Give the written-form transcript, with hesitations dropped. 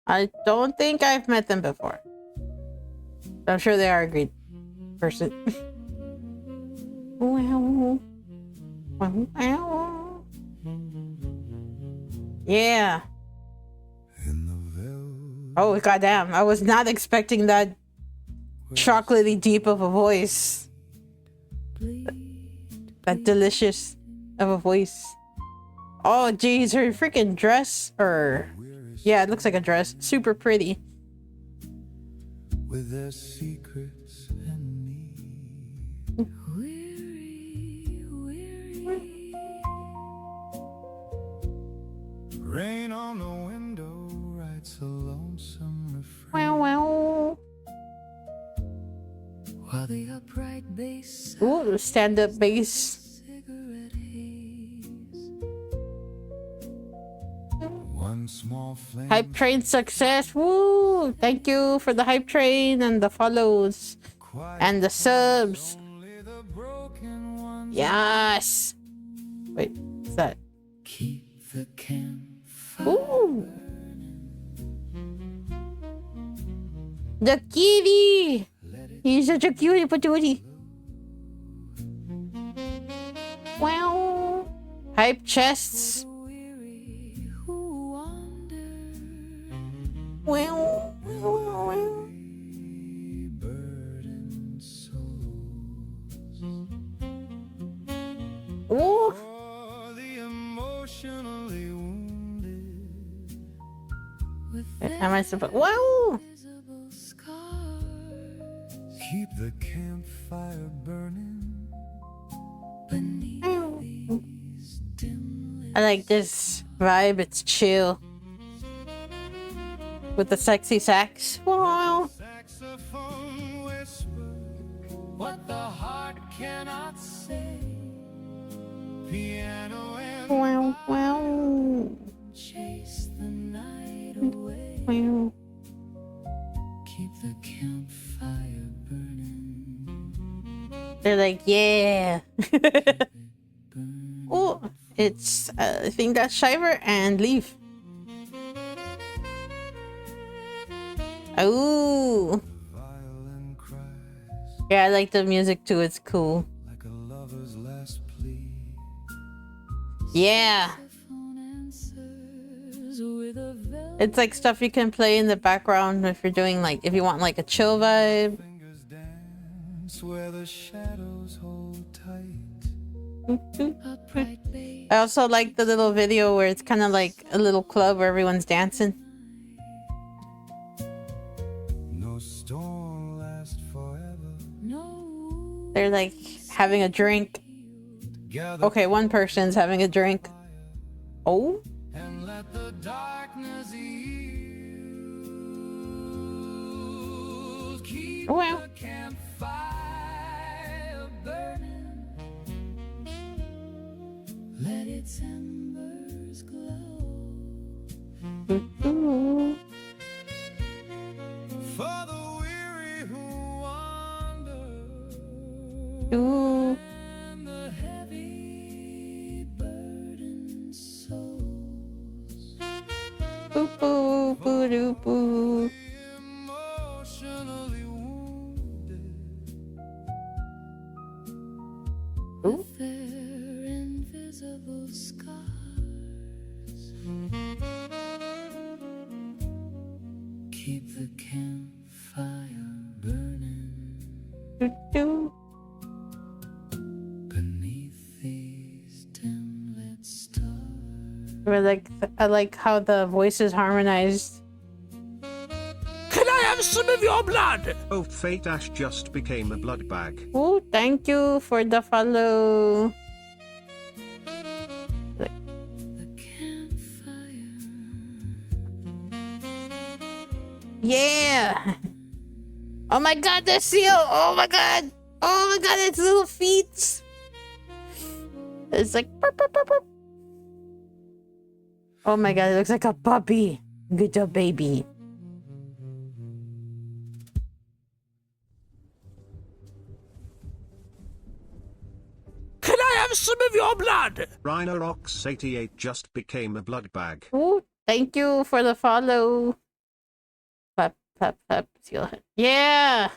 I don't think I've met them before. I'm sure they are a great person. Yeah. Oh, goddamn. I was not expecting that chocolatey deep of a voice. That delicious of a voice. Oh, geez. Her freaking dress. Or... yeah, it looks like a dress. Super pretty. With their secrets and me. Weary, weary. Rain on the window writes a lonesome refrain. Wow, wow. While the upright bass. Ooh, stand-up bass. One small flame. Hype train success. Woo! Thank you for the hype train and the follows and the subs. Yes. Wait, what's that? Keep the campfire. Ooh. The kitty. He's such a cutie patootie. Wow. Hype chests. Well. Oh. Am I supposed? Wow. Keep the campfire burning. I like this vibe. It's chill. With the sexy sax. Wow. Saxophone whisper what the heart cannot say. Piano and wow. Chase the night away. Wow. Keep the campfire burning. They're like, yeah. Oh, it's I think that's Shiver and Leaf. Oh, yeah, I like the music too. It's cool. Yeah, it's like stuff you can play in the background if you're doing like if you want like a chill vibe. I also like the little video where it's kind of like a little club where everyone's dancing. They're like having a drink. Okay, one person's having a drink. Oh. Wow. Let its embers glow. For the weary who wander. And the heavy burdened souls. Boo boo boo doo boo. Emotionally wounded. With their invisible scars. Keep the campfire burning. Beneath these dim-lit stars. I like how the voices harmonized. Can I have some of your blood? Oh, Fate Ash just became a blood bag. Oh, thank you for the follow. Yeah. Oh my god, the seal. Oh my god. Oh my god, its little feet. It's like burp, burp, burp, burp. Oh my god, it looks like a puppy. Good job, baby. Can I have some of your blood? Rhinox88 just became a blood bag. Oh, thank you for the follow. Pep, pep, seal. Yeah!